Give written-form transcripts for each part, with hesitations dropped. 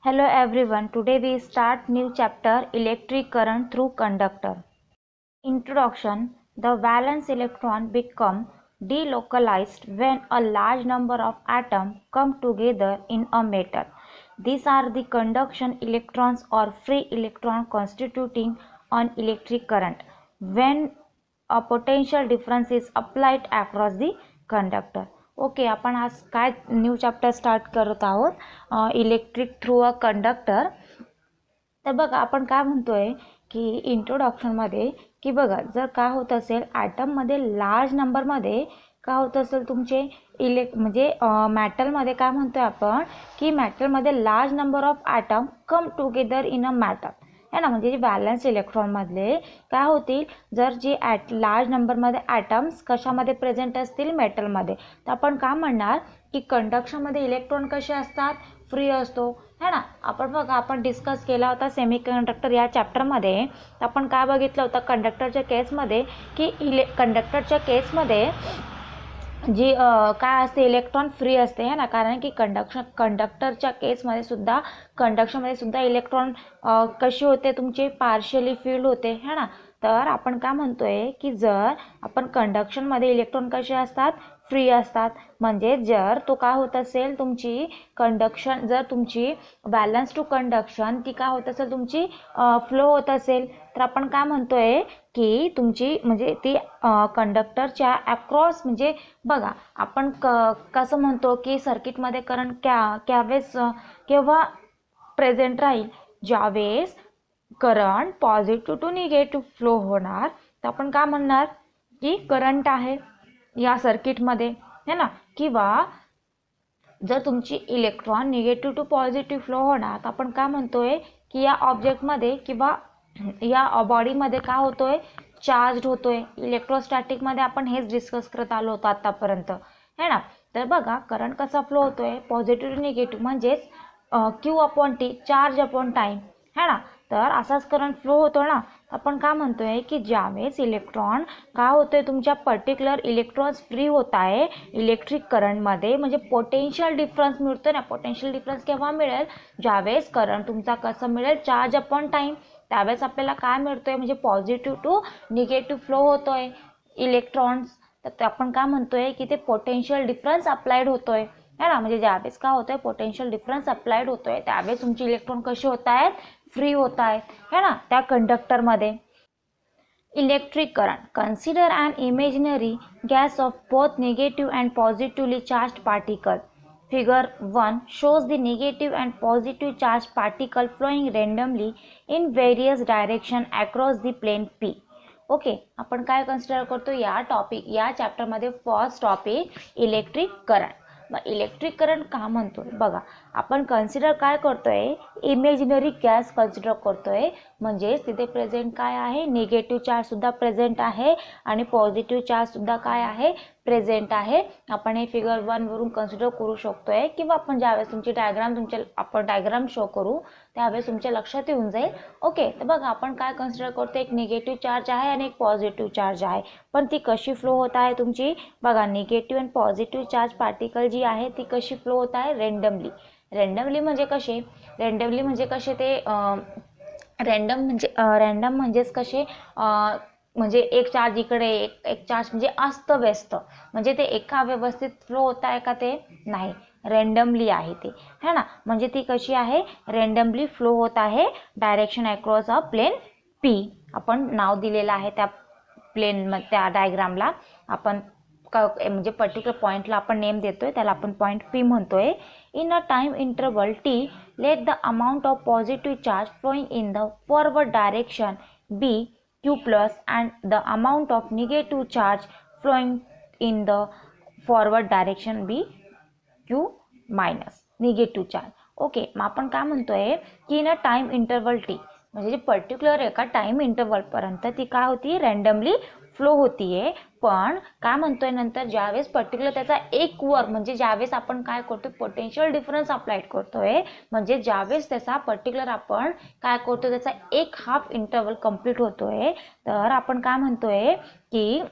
Hello everyone. Today we start new chapter electric current through conductor. Introduction. The valence electron become delocalized when a large number of atoms come together in a metal. These are the conduction electrons or free electron constituting an electric current when a potential difference is applied across the conductor. Okay, आपण आज काय new chapter start करत आहोत, electric through a conductor. तर बघा आपण काय म्हणतोय की इंट्रोडक्शनमध्ये की बघा जर काय होत असेल ॲटममध्ये लार्ज नंबरमध्ये काय होत असेल तुमचे म्हणजे मॅटलमध्ये काय म्हणतोय आपण की मॅटलमध्ये large number of atom come together in a matter है ना, म्हणजे व्हॅलन्स इलेक्ट्रॉनमधले काय होतील जर जे लार्ज नंबरमध्ये ॲटम्स कशामध्ये प्रेझेंट असतील मेटलमध्ये, तर आपण काय म्हणणार की कंडक्शनमध्ये इलेक्ट्रॉन कसे असतात, फ्री असतो है ना. आपण बघा आपण डिस्कस केला होता सेमीकंडक्टर या चॅप्टरमध्ये. तर आपण काय बघितलं होतं कंडक्टरच्या केसमध्ये की कंडक्टरच्या केसमध्ये जी काय असते इलेक्ट्रॉन फ्री असते है ना, कारण की कंडक्टरच्या केसमध्ये सुद्धा कंडक्शनमध्ये सुद्धा इलेक्ट्रॉन कशी होते तुमचे पार्शियली फिल्ड होते है ना. तर आपण काय म्हणतोय की जर आपण कंडक्शनमध्ये इलेक्ट्रॉन कसे असतात फ्री असतात, म्हणजे जर तो काय होत असेल तुमची कंडक्शन जर तुमची बॅलन्स टू कंडक्शन ती काय होत असेल तुमची फ्लो होत असेल, तर आपण काय म्हणतोय की तुमची म्हणजे ती कंडक्टरच्या अक्रॉस म्हणजे बघा आपण कसं म्हणतो की सर्किटमध्ये करंट केव्हा प्रेझेंट राहील, ज्यावेळेस current positive to negative flow होणार, तर आपण काय म्हणणार की करंट आहे या सर्किटमध्ये है ना. किंवा जर तुमची electron negative to positive flow होणार, तर आपण काय म्हणतोय की या ऑब्जेक्टमध्ये किंवा या बॉडीमध्ये काय होतोय चार्ज होतोय. इलेक्ट्रोस्टॅटिकमध्ये आपण हेच डिस्कस करत आलो होतो आतापर्यंत है ना. तर बघा करंट कसा फ्लो होतोय पॉझिटिव्ह टू निगेटिव्ह म्हणजेच Q upon T charge upon time है ना. तर असाच करंट फ्लो होतो ना. आपण काय म्हणतोय की ज्यावेळेस इलेक्ट्रॉन काय होतोय तुमच्या पर्टिक्युलर इलेक्ट्रॉन्स फ्री होत आहे इलेक्ट्रिक करंटमध्ये, म्हणजे पोटेन्शियल डिफरन्स मिळतो ना. पोटेन्शियल डिफरन्स केव्हा मिळेल, ज्यावेळेस करंट तुमचा कसं मिळेल चार्ज अपॉन टाइम, त्यावेळेस आपल्याला काय मिळतोय म्हणजे पॉझिटिव्ह टू निगेटिव्ह फ्लो होतोय इलेक्ट्रॉन्स. तर आपण काय म्हणतोय की ते पोटेन्शियल डिफरन्स अप्लाइड होतोय है ना. म्हणजे ज्यावेळेस काय होतोय पोटेन्शियल डिफरन्स अप्लाइड होतोय त्यावेळेस तुमचे इलेक्ट्रॉन कसे होत आहेत फ्री होत आहेत है ना त्या कंडक्टरमध्ये. Electric current. Consider an imaginary gas of both negative and positively charged particle. Figure 1 shows the negative and positive charged particle flowing randomly in various directions across the plane P. Okay, आपण काय consider करतो या चॅप्टरमध्ये first topic electric current. मग electric current का म्हणतोय बघा आपण consider काय करतोय इमेजिनरी गॅस कन्सिडर करतोय, म्हणजेच तिथे प्रेझेंट काय आहे निगेटिव्ह चार्ज सुद्धा प्रेझेंट आहे आणि पॉझिटिव्ह चार्ज सुद्धा काय आहे प्रेझेंट आहे. आपण हे फिगर 1 वरून कन्सिडर करू शकतोय किंवा आपण ज्यावेळेस तुमची आपण डायग्राम शो करू त्यावेळेस तुमच्या लक्षात येऊन जाईल. ओके, तर बघा आपण काय कन्सिडर करतो एक निगेटिव्ह चार्ज आहे आणि एक पॉझिटिव्ह चार्ज आहे, पण ती कशी फ्लो होत आहे तुमची बघा निगेटिव्ह आणि पॉझिटिव्ह चार्ज पार्टिकल जी आहे ती कशी फ्लो होत आहे रँडमली म्हणजे कसे ते रँडम म्हणजेच कसे म्हणजे एक चार्ज इकडे एक चार्ज म्हणजे अस्तव्यस्त, म्हणजे ते एका व्यवस्थित फ्लो होत आहे का ते नाही रँडमली आहे ते है ना. म्हणजे ती कशी आहे रँडमली फ्लो होत आहे direction across a plane P. आपण नाव दिलेलं आहे त्या प्लेन त्या डायग्रामला, आपण म्हणजे पर्टिक्युलर पॉईंटला आपण नेम देतोय त्याला आपण पॉईंट पी म्हणतोय. In a time interval T let the amount of positive charge flowing in the forward direction be q plus and the amount of negative charge flowing in the forward direction be q minus negative charge. Okay, मग आपण काय म्हणतोय की in a time interval T म्हणजे particular एका time interval पर्यंत ती काय होती रँडमली फ्लो होतीये. पण काय म्हणतोय नंतर ज्यावेळेस पर्टिक्युलर त्याचा एक वर म्हणजे ज्यावेळेस आपण काय करतोय पोटेन्शियल डिफरन्स अप्लाइड करतोय, म्हणजे ज्यावेळेस त्याचा पर्टिक्युलर आपण काय करतो त्याचा एक हाफ इंटरवल कंप्लीट होतोय, तर आपण काय म्हणतोय की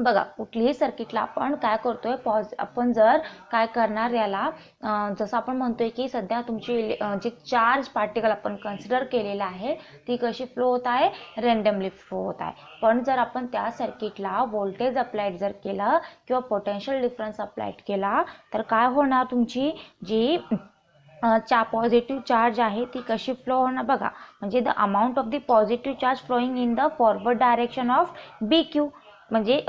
बघा कुठलीही सर्किटला आपण काय करतोय आपण जर काय करणार याला जसं आपण म्हणतोय की सध्या तुमची जी चार्ज पार्टिकल आपण कन्सिडर केलेला आहे ती कशी फ्लो होत आहे, रँडमली फ्लो होत आहे. पण जर आपण त्या सर्किटला व्होल्टेज अप्लाइड जर केलं किंवा पोटेन्शियल डिफरन्स अप्लाइड केला तर काय होणार, तुमची जी पॉझिटिव्ह चार्ज आहे ती कशी फ्लो होणार बघा. म्हणजे the amount of the positive charge flowing in the forward direction of B Q, म्हणजे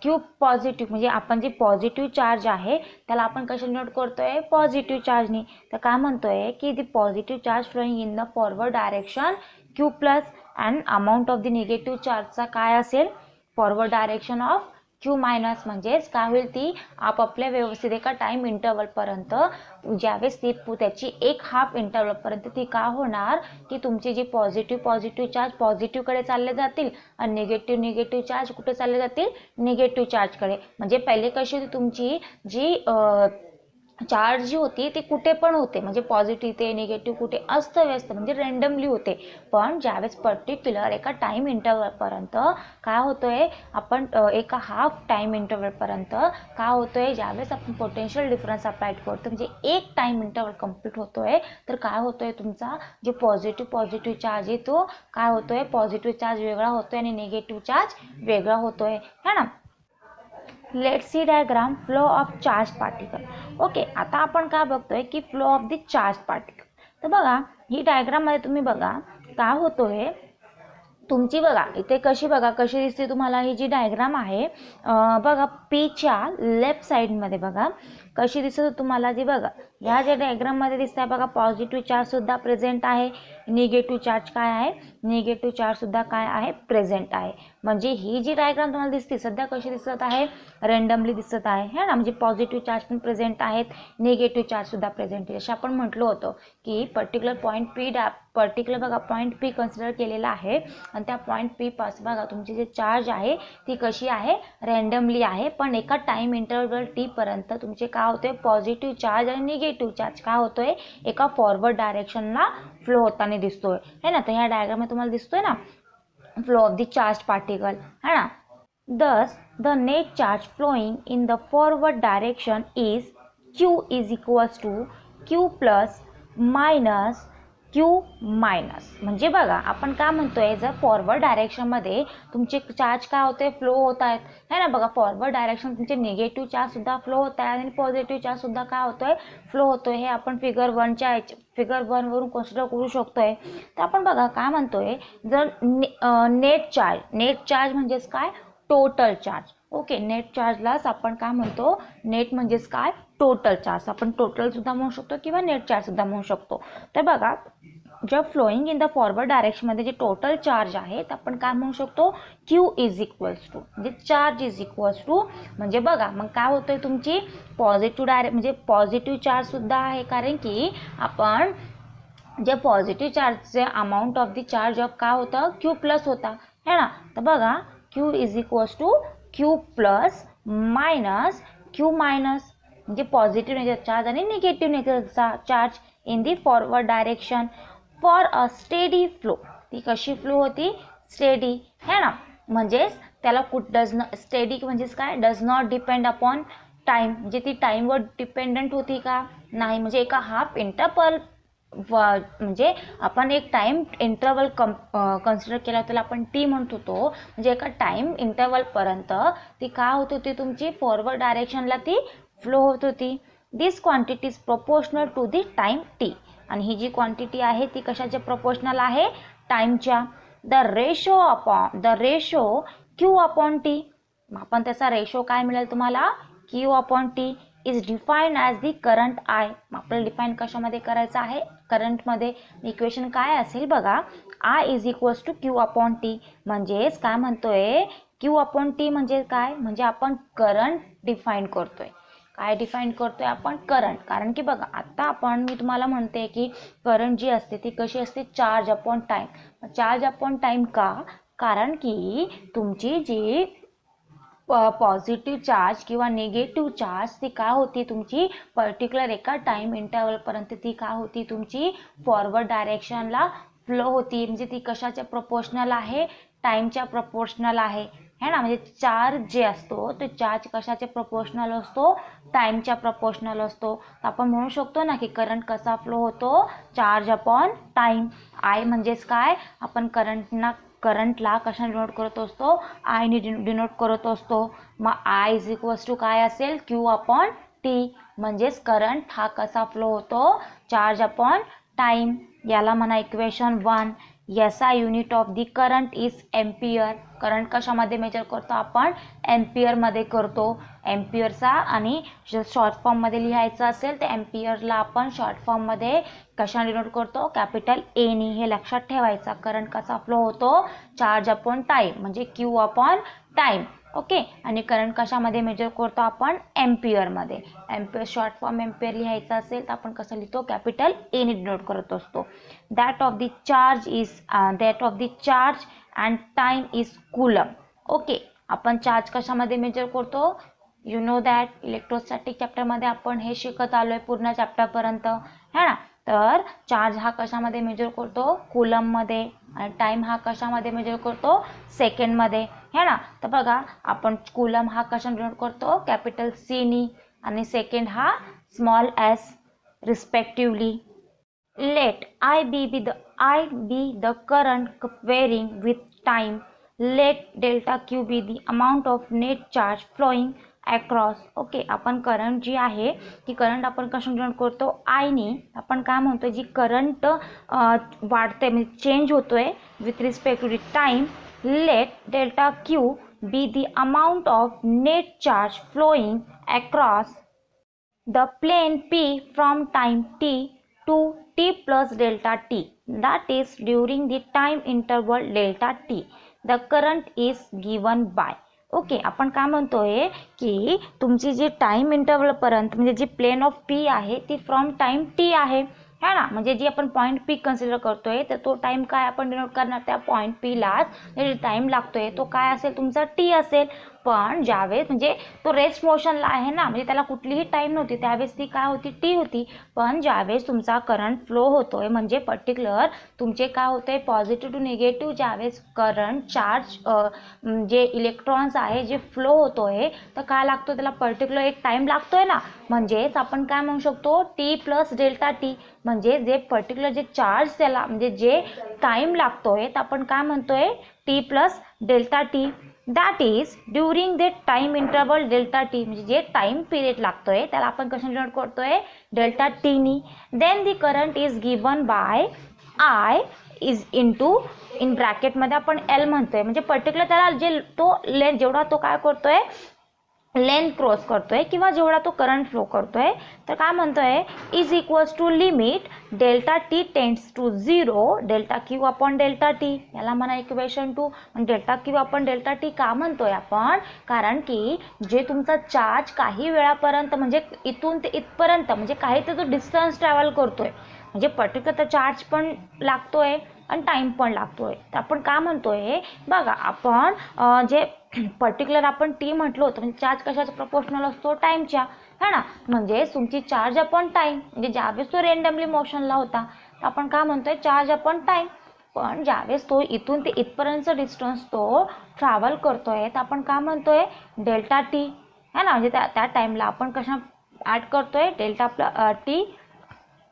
क्यू पॉझिटिव्ह, म्हणजे आपण जे पॉझिटिव्ह चार्ज आहे त्याला आपण कसे नोट करतोय, पॉझिटिव्ह चार्जनी. तर काय म्हणतोय की the positive charge flowing in the forward direction Q plus and amount of the negative चार्जचा काय असेल, forward direction of Q minus. म्हणजेच काय होईल, ती आपापल्या व्यवस्थित एका टाइम इंटरवलपर्यंत ज्यावेळेस ती त्याची एक हाफ इंटरवलपर्यंत ती का होणार की तुमची जी पॉझिटिव्ह चार्ज पॉझिटिव्हकडे चालले जातील आणि निगेटिव्ह चार्ज कुठे चालले जातील, निगेटिव्ह चार्जकडे. म्हणजे पहिले कशी होती तुमची जी चार्ज जी होती ती कुठे पण होते, म्हणजे पॉझिटिव्ह ते निगेटिव्ह कुठे अस्तव्यस्त म्हणजे रँडमली होते. पण ज्यावेळेस पर्टिक्युलर एका टाइम इंटरवलपर्यंत काय होतोय, आपण एका हाफ टाइम इंटरवलपर्यंत काय होतोय, ज्यावेळेस आपण पोटेन्शियल डिफरन्स अप्लाइड करतो म्हणजे एक टाइम इंटरवल कंप्लीट होतोय, तर काय होतोय, तुमचा जो पॉझिटिव्ह चार्ज आहे तो काय होतोय, पॉझिटिव्ह चार्ज वेगळा होतोय आणि निगेटिव्ह चार्ज वेगळा होतोय, है ना. Let's see diagram flow of charge particle. Okay, आता आपण काय बघतोय की flow of the charge particle. तर बघा ही डायग्राम मध्ये तुम्ही बघा काय होतोय, तुमची बघा इथे कशी दिसते तुम्हाला ही जी डायग्राम आहे, बघा पीच्या लेफ्ट साइड मध्ये बघा कशी दिसत तुम्हाला, जी बघा ह्या ज्या डायग्राम मध्ये दिसत आहे बघा, पॉझिटिव्ह चार्ज सुद्धा प्रेझेंट आहे, निगेटिव्ह चार्ज काय आहे, निगेटिव्ह चार्ज सुद्धा काय आहे, प्रेझेंट आहे. म्हणजे ही जी डायग्राम तुम्हाला दिसते सध्या कशी दिसत आहे, रँडमली दिसत आहे, है ना. म्हणजे पॉझिटिव्ह चार्ज पण प्रेझेंट आहेत, निगेटिव्ह चार्ज सुद्धा प्रेझेंट आहे. जसं आपण म्हटलं होतं की पर्टिक्युलर बघा पॉईंट पी कन्सिडर केलेला आहे आणि त्या पॉईंट पी पासून बघा तुमची जे चार्ज आहे ती कशी आहे, रँडमली आहे. पण एका टाइम इंटरवल टी पर्यंत तुमचे काय होते, पॉझिटिव्ह चार्ज आणि निगेटिव्ह चार्ज काय होतोय, एका फॉरवर्ड डायरेक्शनला फ्लो होताना दिसतोय, है ना. तर ह्या डायग्राम मध्ये तुम्हाला दिसतोय ना flow of the charge particle, है ना. Thus, the net charge flowing in the forward direction is Q is equals to Q plus minus Q minus. म्हणजे बघा आपण काय म्हणतोय, जर फॉरवर्ड डायरेक्शनमध्ये तुमचे चार्ज काय होते, फ्लो होत आहेत, है ना. बघा फॉरवर्ड डायरेक्शन तुमचे निगेटिव्ह चार्ज सुद्धा फ्लो होत आहे आणि पॉझिटिव्ह चार्ज सुद्धा काय होतोय, फ्लो होतोय. हे आपण फिगर 1 वरून कन्सिडर करू शकतोय. तर आपण बघा काय म्हणतोय, जर नेट चार्ज म्हणजेच काय, टोटल चार्ज. ओके, नेट चार्जलाच आपण काय म्हणतो, नेट म्हणजेच काय, टोटल चार्ज. आपण टोटल सुद्धा म्हणू शकतो किंवा नेट चार्ज सुद्धा म्हणू शकतो. तर बघा जर flowing in the forward direction मध्ये जे टोटल चार्ज आहे तर आपण काय म्हणू शकतो, क्यू इज इक्वल्स टू, म्हणजे चार्ज इज इक्वल्स टू. म्हणजे बघा मग काय होतंय, तुमची म्हणजे पॉझिटिव्ह चार्ज सुद्धा आहे, कारण की आपण जे पॉझिटिव्ह चार्जचे amount of the charge of काय होतं, क्यू प्लस होता, है ना. तर बघा Q is equals to Q plus minus Q minus, म्हणजे पॉझिटिव्ह नेचर चार्ज आणि निगेटिव्ह नेचरचा charge in the forward direction for a steady flow. ती कशी फ्लो होती, स्टेडी, है ना. म्हणजेच त्याला स्टेडी म्हणजेच काय, does not depend upon time, म्हणजे ती टाइमवर डिपेंडंट होती का, नाही. म्हणजे एका हाफ इंटरवल म्हणजे आपण एक टाइम इंटरवल कन्सिडर केला त्याला आपण टी म्हणत होतो. म्हणजे एका टाइम इंटरवलपर्यंत ती काय होत होती, तुमची फॉरवर्ड डायरेक्शनला ती फ्लो होत होती. This quantity is proportional to the time T. आणि ही जी क्वांटिटी आहे ती कशाच्या प्रोपोर्शनल आहे, टाइमच्या. The ratio Q upon T. आपण त्याचा रेशो काय मिळेल तुम्हाला, Q upon T is define as the current I. आपल्याला डिफाईन कशामध्ये करायचं आहे, करंटमध्ये. इक्वेशन काय असेल बघा, I is equals to Q upon T. म्हणजेच काय म्हणतोय, क्यू अपॉन टी म्हणजे काय, म्हणजे आपण करंट डिफाईन करतोय. काय डिफाईन करतोय आपण, करंट. कारण की बघा आता मी तुम्हाला म्हणते की करंट जी असते ती कशी असते, charge upon time. Charge upon time का, कारण की तुमची जी पॉझिटिव्ह चार्ज किंवा निगेटिव्ह चार्ज ती काय होती, तुमची पर्टिक्युलर एका टाइम इंटरवलपर्यंत ती काय होती, तुमची फॉरवर्ड डायरेक्शनला फ्लो होती. म्हणजे ती कशाच्या प्रोपोर्शनल आहे, टाइमच्या प्रोपोर्शनल आहे, है ना, म्हणजे चार्ज जे असतो तो चार्ज कशाचे प्रपोर्शनल असतो, टाईमच्या प्रपोर्शनल असतो. तर आपण म्हणू शकतो ना की करंट कसा फ्लो होतो, चार्ज अपॉन टाईम. आय म्हणजेच काय, आपण करंटला कशा डिनोट करत असतो, आयने डिनोट करत असतो. मग आय इज इक्वल्स टू काय असेल, क्यू अपॉन टी. म्हणजेच करंट हा कसा फ्लो होतो, चार्ज अपॉन टाईम. याला म्हणा equation 1. SI unit of the current is ampere. Current कशामध्ये मेजर करतो आपण, एम्पियरमध्ये करतो. एम्पियरचा आणि शॉर्ट फॉर्ममध्ये लिहायचं असेल तर एम्पियरला आपण शॉर्ट फॉर्ममध्ये कशा डिनोट करतो, कॅपिटल एनी. हे लक्षात ठेवायचं. करंट कसा फ्लो होतो, चार्ज अपॉन टाईम म्हणजे क्यू अपॉन टाईम. ओके. आणि करंट कशामध्ये मेजर करतो आपण, एम्पियरमध्ये. एम्पियर शॉर्ट फॉर्म एम्पियर लिहायचा असेल तर आपण कसं लिहितो, कॅपिटल एने डिनोट करत असतो. That of the charge and time is coulomb. Okay. आपण चार्ज कशामध्ये मेजर करतो, यू नो दॅट इलेक्ट्रोस्टॅटिक चॅप्टरमध्ये आपण हे शिकत आलोय पूर्ण चॅप्टरपर्यंत, है ना. तर चार्ज हा कशामध्ये मेजर करतो, कूलममध्ये. आणि टाइम हा कशामध्ये मेजर करतो, सेकंडमध्ये, है ना. तर बघा आपण कूलम हा कशाने डिनोट करतो, कॅपिटल सी नी, आणि सेकंड हा small S respectively. Let I be the current varying with time. Let delta Q be the amount of net charge flowing across. Okay. आपण करंट जी आहे ती करंट आपण कशाने डिनोट करतो, आय ने. आपण काय म्हणतो, जी करंट वाढते म्हणजे चेंज होतोय with respect to the time. Let delta Q be the amount of net charge flowing across the plane P from time t to t plus delta t, that is during the time interval delta t. The current is given by. Okay. आपण काय म्हणतोय की तुमची जी time interval पर्यंत म्हणजे जी plain of P आहे ती from time T आहे, है ना. म्हणजे जी आपण पॉईंट पी कन्सिडर करतोय तर तो टाइम काय आपण डिनोट करणार, त्या पॉईंट पीलाच जे टाइम लागतोय तो काय असेल, तुमचा टी असेल. पण ज्यावेळेस म्हणजे तो रेस्ट मोशनला आहे ना, म्हणजे त्याला कुठलीही टाइम नव्हती, त्यावेळेस ती काय होती, टी होती. पण ज्यावेळेस तुमचा करंट फ्लो होतोय म्हणजे पर्टिक्युलर तुमचे काय होतंय, पॉझिटिव्ह टू निगेटिव्ह ज्यावेळेस करंट चार्ज जे इलेक्ट्रॉन्स आहे जे फ्लो होतोय तर काय लागतो, त्याला पर्टिक्युलर एक टाइम लागतोय ना. म्हणजेच आपण काय म्हणू शकतो, टी प्लस डेल्टा टी. म्हणजे जे पर्टिक्युलर जे चार्ज त्याला म्हणजे जे टाइम लागतोय तर आपण काय म्हणतोय, T plus delta T. That is during the time interval delta T. म्हणजे जे टाइम पिरियड लागतोय त्याला आपण कसं डिनोट करतोय, डेल्टा टी नी. Then the current is given by I is in ब्रॅकेटमध्ये आपण एल म्हणतोय. म्हणजे पर्टिक्युलर त्याला जे तो लेंथ जेवढा तो काय करतोय, लेंथ क्रॉस करतोय किंवा जेवढा तो करंट फ्लो करतोय तर काय म्हणतोय, is equals to limit delta T tends to 0 delta Q upon delta T. याला म्हणा equation 2. Delta Q upon delta T का म्हणतोय आपण, कारण की जे तुमचा चार्ज काही वेळापर्यंत म्हणजे इथून ते इथपर्यंत म्हणजे काही ते जो डिस्टन्स ट्रॅव्हल करतोय म्हणजे पर्टिक्युलर चार्ज पण लागतोय आणि टाइम पण लागतोय. तर आपण काय म्हणतोय बघा, आपण जे पर्टिक्युलर आपण टी म्हटलं होतं म्हणजे चार्ज कशाचा प्रपोर्शनल असतो, टाईमच्या, है ना. म्हणजे तुमची चार्ज अपॉन टाईम म्हणजे ज्यावेळेस तो रेंडमली मोशनला होता तर आपण काय म्हणतोय, चार्ज अपॉन टाईम. पण ज्यावेळेस तो इथून ते इथपर्यंतचा डिस्टन्स तो ट्रॅव्हल करतोय तर आपण काय म्हणतोय, डेल्टा टी, है ना. म्हणजे त्या टाईमला आपण कशा ॲड करतोय, delta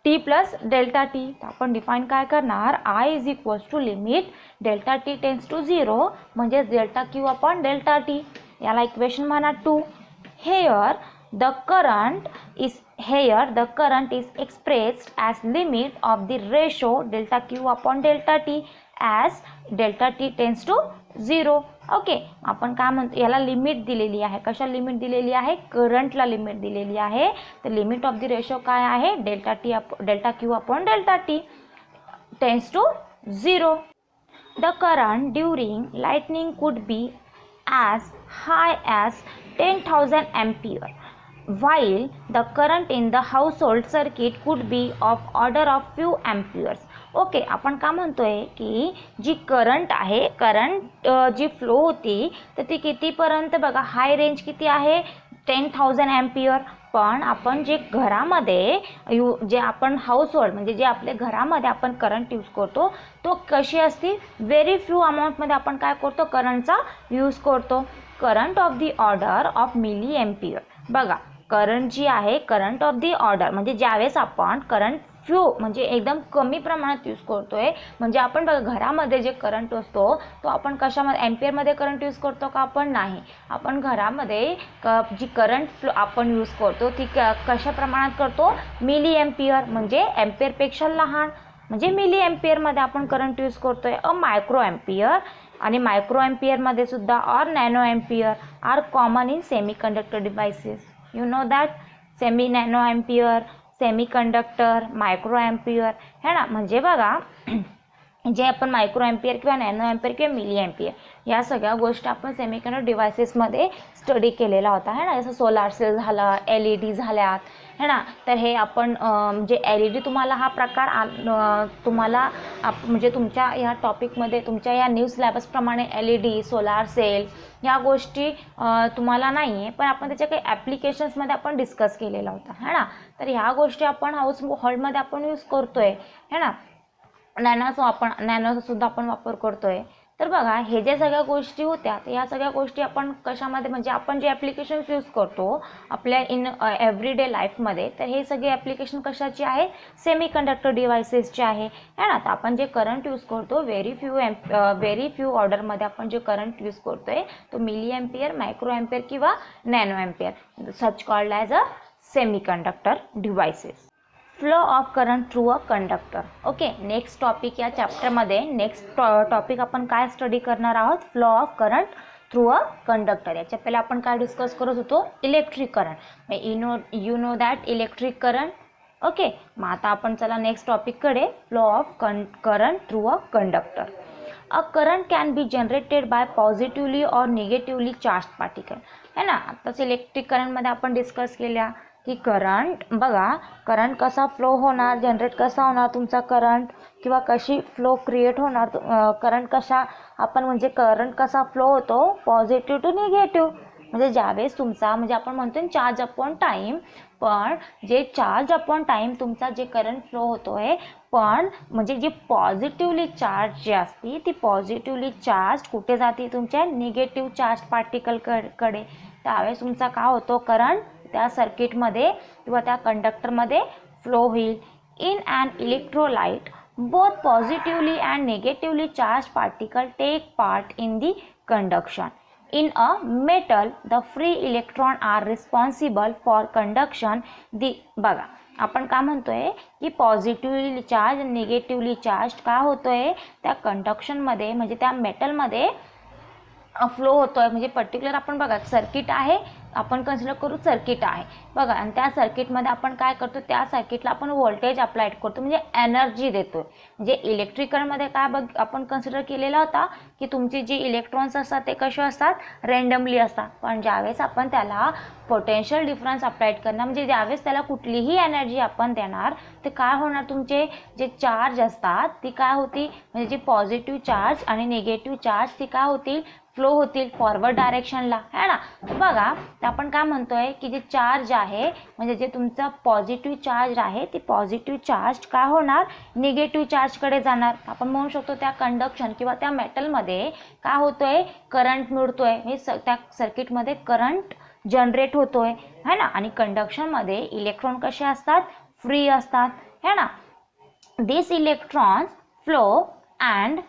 T plus delta T. तर आपण डिफाईन काय करणार, I is equals to limit delta T tends to 0 म्हणजे delta Q upon delta T. याला इक्वेशन म्हणा 2. Here the current is expressed as limit of the ratio delta Q upon delta T as delta T tends to 0. Okay. आपण काय म्हणतो, याला limit दिलेली आहे. कशा लिमिट दिलेली आहे, करंटला लिमिट दिलेली आहे. तर लिमिट ऑफ द रेशो काय आहे, delta Q upon delta T tends to 0. The current during lightning could be as high as 10,000 ampere, while the current in the household circuit could be of order of few amperes. Okay. आपण काय म्हणतोय की जी current आहे, current जी flow होती तर ती कितीपर्यंत बघा, हाय रेंज किती आहे, 10,000 एम्पियर. पण आपण जे घरामध्ये जे आपण हाऊसहोल्ड म्हणजे जे आपल्या घरामध्ये आपण करंट यूज करतो तो कशी असते, व्हेरी फ्यू अमाऊंटमध्ये आपण काय करतो, करंटचा यूज करतो. Current of the order of milli ampere. बघा, करंट जी आहे, करंट ऑफ दी ऑर्डर म्हणजे ज्यावेळेस आपण करंट फ्यू म्हणजे एकदम कमी प्रमाणात यूज करतोय, म्हणजे आपण बघा घरामध्ये जे करंट असतो तो आपण कशामध्ये, एम्पियरमध्ये करंट यूज करतो का, आपण नाही. आपण घरामध्ये जी करंट फ्लो आपण यूज करतो ती कशा प्रमाणात करतो, मिली एम्पियर म्हणजे एम्पियरपेक्षा लहान म्हणजे मिली एम्पियरमध्ये आपण करंट यूज करतोय. मायक्रो एम्पियर आणि मायक्रो एम्पियरमध्ये सुद्धा or nano ampere are common in semiconductor devices. You know that semi nano ampere, semiconductor, micro ampere है ना. म्हणजे बघा जे आपण मायक्रो एम्पियर किंवा नॅनो एम्पियर किंवा मिली एम्पियर या सगळ्या गोष्टी आपण सेमीकंडक्टर डिव्हाइसेसमध्ये स्टडी केलेला होता है ना. जसं सोलार सेल झाला, LED झाल्यात है ना. तर हे आपण म्हणजे LED तुम्हाला हा प्रकार तुम्हाला म्हणजे तुमच्या या टॉपिकमध्ये तुमच्या या न्यू सिलेबसप्रमाणे LED, सोलार सेल या गोष्टी तुम्हाला नाही आहे, पण आपण त्याच्या काही ॲप्लिकेशन्समध्ये आपण डिस्कस केलेला होता है ना. तर ह्या गोष्टी आपण हाऊस होल्डमध्ये आपण यूज करतोय है ना. नॅनोचा सुद्धा आपण वापर करतोय. तर बघा हे ज्या सगळ्या गोष्टी होत्या तर या सगळ्या गोष्टी आपण कशामध्ये म्हणजे आपण जे ॲप्लिकेशन्स यूज करतो आपल्या एव्हरीडे लाईफमध्ये, तर हे सगळे ॲप्लिकेशन कशाची आहे, सेमीकंडक्टर डिव्हाइसेसचे आहे है ना. तर आपण जे करंट यूज करतो व्हेरी फ्यू ऑर्डरमध्ये आपण जे करंट यूज करतोय तो मिली एम्पियर, मायक्रो एम्पियर किंवा nano ampere, such called as a semiconductor devices. Flow of current through a conductor. Okay, next topic या चॅप्टरमध्ये नेक्स्ट टॉपिक आपण काय स्टडी करणार आहोत, flow of current through a conductor. याच्या पहिला आपण काय डिस्कस करत होतो, electric current. You know that electric current. Okay, मग आता आपण चला नेक्स्ट टॉपिककडे, flow of current through a conductor. A current can be generated by positively और निगेटिव्हली चार्ज पार्टिकल है ना. आताच इलेक्ट्रिक करंटमध्ये आपण डिस्कस केल्या की करंट बघा, करंट कसा फ्लो होणार, जनरेट कसा होणार तुमचा करंट, किंवा कशी फ्लो क्रिएट होणार करंट कशा आपण म्हणजे करंट कसा फ्लो होतो, पॉझिटिव्ह टू निगेटिव्ह. म्हणजे ज्यावेळेस तुमचा म्हणजे आपण म्हणतो चार्ज अपॉन टाईम, पण जे चार्ज अपॉन टाईम तुमचा जे करंट फ्लो होतोय, पण म्हणजे जी पॉझिटिव्हली चार्ज जी असते ती पॉझिटिव्हली चार्ज कुठे जाते, तुमच्या निगेटिव्ह चार्ज पार्टिकलकडे. त्यावेळेस तुमचा काय होतो, करंट त्या सर्किटमध्ये किंवा त्या कंडक्टरमध्ये फ्लो होईल. In and electrolyte both positively and negatively charge particle take part in the conduction. In a metal, the free electron are responsible for conduction. बघा आपण काय म्हणतोय की पॉझिटिव्हली चार्ज निगेटिव्हली चार्ज का होतोय त्या कंडक्शनमध्ये म्हणजे त्या मेटलमध्ये फ्लो होतोय. म्हणजे पर्टिक्युलर आपण बघा सर्किट आहे, आपण कन्सिडर करू सर्किट आहे बघा, आणि त्या सर्किटमध्ये आपण काय करतो, त्या सर्किटला आपण व्होल्टेज अप्लाय करतो म्हणजे एनर्जी देतो. म्हणजे इलेक्ट्रिक करंटमध्ये काय बघ आपण कन्सिडर केलेला होता की तुमची जी इलेक्ट्रॉन्स असतात ते कसे असतात, रँडमली असतात. पण ज्यावेळेस आपण त्याला पोटेन्शियल डिफरन्स अप्लाय करणार म्हणजे ज्यावेळेस त्याला कुठलीही एनर्जी आपण देणार ते काय होणार, तुमचे जे चार्ज असतात ती काय होती, म्हणजे जी पॉझिटिव्ह चार्ज आणि निगेटिव्ह चार्ज ती काय होतील, फ्लो होतील फॉरवर्ड डायरेक्शनला है ना. बघा तर आपण काय म्हणतोय की जे चार्ज आहे म्हणजे जे तुमचा पॉझिटिव्ह चार्ज आहे ती पॉझिटिव्ह चार्ज काय होणार, निगेटिव्ह चार्जकडे जाणार. आपण म्हणू शकतो त्या कंडक्शन किंवा त्या मेटलमध्ये काय होतोय, करंट मिळतोय, म्हणजे त्या सर्किटमध्ये करंट जनरेट होतोय है ना. आणि कंडक्शनमध्ये इलेक्ट्रॉन कसे असतात, फ्री असतात है ना. This electrons flow and